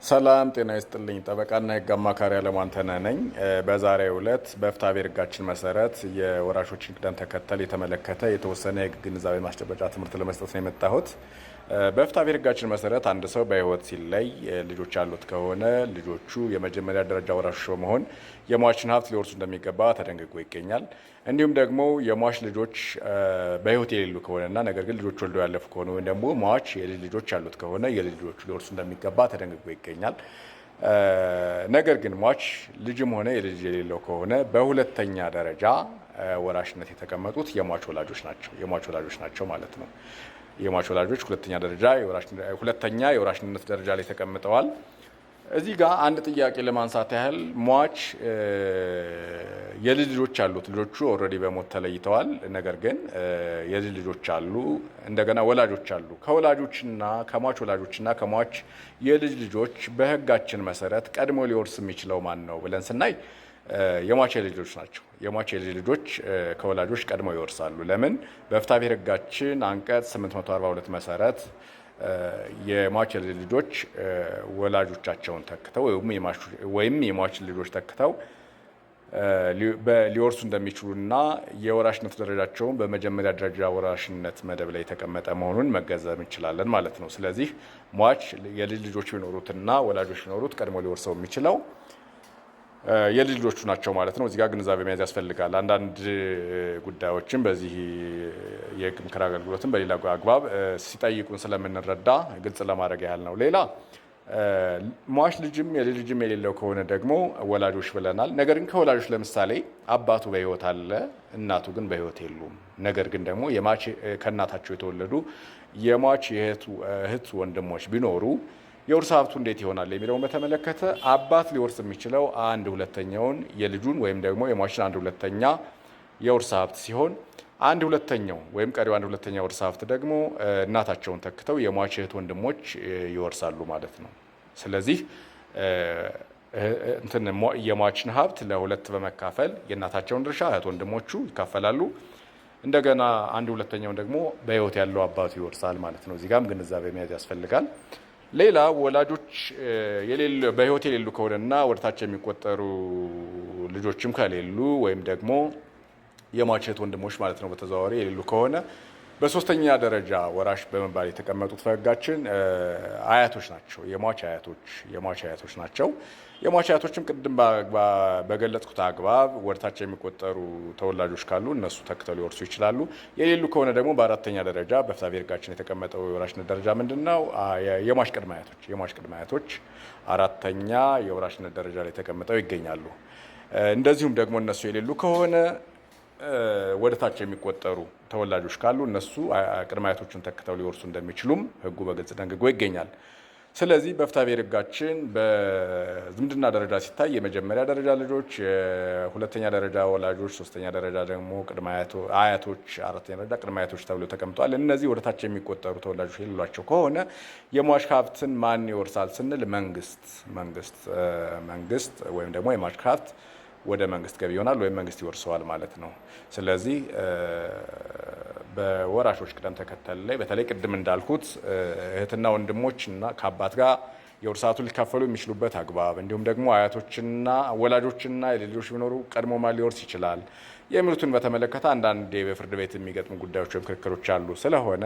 ሰላም ጤና ይስጥልኝ። ጠበቃና የህግ አማካሪ አለማንተነህ ነኝ። በዛሬው ዕለት በፍትሐብሔር ህጋችን መሰረት የወራሾችን ቅደም ተከተል የተመለከተ የተወሰነ የህግ ግንዛቤ ማስጨበጫ ትምህርት ለመስጠት ነው የመጣሁት። በፍትሐብሔር ህጋችን መሰረት አንድ ሰው በህይወት ሲለይ ልጆች ያሉት ከሆነ ልጆቹ የመጀመሪያ ደረጃ ወራሾች በመሆን የሟችን ሀብት ሊወርሱ እንደሚገባ ተደንግጎ ይገኛል። እንዲሁም ደግሞ የሟች ልጆች በህይወት የሌሉ ከሆነና ነገር ግን ልጆች ወልደው ያለፉ ከሆነ ወይም ደግሞ ሟች የልጅ ልጆች ያሉት ከሆነ የልጅ ልጆቹ ሊወርሱ እንደሚገባ ተደንግጎ ይገኛል። ነገር ግን ሟች ልጅም ሆነ የልጅ የሌለው ከሆነ በሁለተኛ ደረጃ ወራሽነት የተቀመጡት የሟች ወላጆች ናቸው ማለት ነው። የሟች ወላጆች ሁለተኛ የወራሽነት ደረጃ ላይ ተቀምጠዋል። እዚህ ጋር አንድ ጥያቄ ለማንሳት ያህል ሟች የልጅ ልጆች አሉት። ልጆቹ ኦልሬዲ በሞት ተለይተዋል። ነገር ግን የልጅ ልጆች አሉ፣ እንደገና ወላጆች አሉ። ከወላጆችና ከሟች ወላጆችና ከሟች የልጅ ልጆች በህጋችን መሰረት ቀድሞ ሊወርስ የሚችለው ማን ነው ብለን ስናይ የሟች የልጅ ልጆች ናቸው። የሟች የልጅ ልጆች ከወላጆች ቀድሞ ይወርሳሉ። ለምን? በፍትሐብሔር ህጋችን አንቀጽ 842 መሰረት የሟች የልጅ ልጆች ወላጆቻቸውን ተክተው ወይም የሟች ልጆች ተክተው ሊወርሱ እንደሚችሉና የወራሽነት ደረጃቸውን በመጀመሪያ ደረጃ ወራሽነት መደብ ላይ የተቀመጠ መሆኑን መገንዘብ እንችላለን ማለት ነው። ስለዚህ ሟች የልጅ ልጆች ቢኖሩትና ወላጆች ቢኖሩት ቀድሞ ሊወርሰው የሚችለው የልጅ ልጆቹ ናቸው ማለት ነው። እዚህ ጋር ግንዛቤ መያዝ ያስፈልጋል። አንዳንድ ጉዳዮችን በዚህ የህግ ምክር አገልግሎትን በሌላ አግባብ ሲጠይቁን ስለምንረዳ ግልጽ ለማድረግ ያህል ነው። ሌላ ሟች ልጅም የልጅ ልጅም የሌለው ከሆነ ደግሞ ወላጆች ብለናል። ነገር ግን ከወላጆች ለምሳሌ አባቱ በህይወት አለ፣ እናቱ ግን በህይወት የሉም። ነገር ግን ደግሞ ከእናታቸው የተወለዱ የሟች እህት ወንድሞች ቢኖሩ የውርስ ሀብቱ እንዴት ይሆናል የሚለውን በተመለከተ አባት ሊወርስ የሚችለው 1/2ኛውን የልጁን ወይም ደግሞ የሟችን 1/2ኛ የውርስ ሀብት ሲሆን 1/2ኛው ወይም ቀሪው 1/2ኛ የውርስ ሀብት ደግሞ እናታቸውን ተክተው የሟች እህት ወንድሞች ይወርሳሉ ማለት ነው። ስለዚህ የሟችን ሀብት ለሁለት በመካፈል የእናታቸውን ድርሻ እህት ወንድሞቹ ይካፈላሉ። እንደገና 1/2ኛውን ደግሞ በህይወት ያለው አባቱ ይወርሳል ማለት ነው። እዚህ ጋርም ግንዛቤ መያዝ ያስፈልጋል። ሌላ ወላጆች በህይወት የሌሉ ከሆነና ወደታች የሚቆጠሩ ልጆችም ከሌሉ ወይም ደግሞ የሟች እህት ወንድሞች ማለት ነው በተዘዋዋሪ የሌሉ ከሆነ በሶስተኛ ደረጃ ወራሽ በመባል የተቀመጡት በህጋችን አያቶች ናቸው። የሟች አያቶች ናቸው። የሟች አያቶችም ቅድም በገለጽኩት አግባብ ወደታች የሚቆጠሩ ተወላጆች ካሉ እነሱ ተክተው ሊወርሱ ይችላሉ። የሌሉ ከሆነ ደግሞ በአራተኛ ደረጃ በፍትሐብሔር ህጋችን የተቀመጠው የወራሽነት ደረጃ ምንድነው? የሟች ቅድመ አያቶች አራተኛ የወራሽነት ደረጃ ላይ ተቀምጠው ይገኛሉ። እንደዚሁም ደግሞ እነሱ የሌሉ ከሆነ ወደታች የሚቆጠሩ ተወላጆች ካሉ እነሱ ቅድመ አያቶችን ተክተው ሊወርሱ እንደሚችሉም ህጉ በግልጽ ደንግጎ ይገኛል። ስለዚህ በፍትሐብሔር ህጋችን በዝምድና ደረጃ ሲታይ የመጀመሪያ ደረጃ ልጆች፣ የሁለተኛ ደረጃ ወላጆች፣ ሶስተኛ ደረጃ ደግሞ ቅድመ አያቶች፣ አራተኛ ደረጃ ቅድመ አያቶች ተብለው ተቀምጠዋል። እነዚህ ወደታች የሚቆጠሩ ተወላጆች የሌሏቸው ከሆነ የሟች ሀብትን ማን ይወርሳል ስንል መንግስት ወይም ደግሞ የሟች ሀብት ወደ መንግስት ገቢ ይሆናል ወይም መንግስት ይወርሰዋል ማለት ነው። ስለዚህ በወራሾች ቅደም ተከተል ላይ በተለይ ቅድም እንዳልኩት እህትና ወንድሞች እና ከአባት ጋር የውርስ ሀብቱን ሊካፈሉ የሚችሉበት አግባብ እንዲሁም ደግሞ አያቶችና ወላጆችና ልጆች ቢኖሩ ቀድሞ ማን ሊወርስ ይችላል የሚሉትን በተመለከተ አንዳንድ በፍርድ ቤት የሚገጥሙ ጉዳዮች ወይም ክርክሮች አሉ። ስለሆነ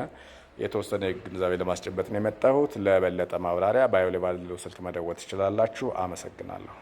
የተወሰነ ግንዛቤ ለማስጨበጥ ነው የመጣሁት። ለበለጠ ማብራሪያ ባዮ ላይ ባለው ስልክ መደወል ትችላላችሁ። አመሰግናለሁ።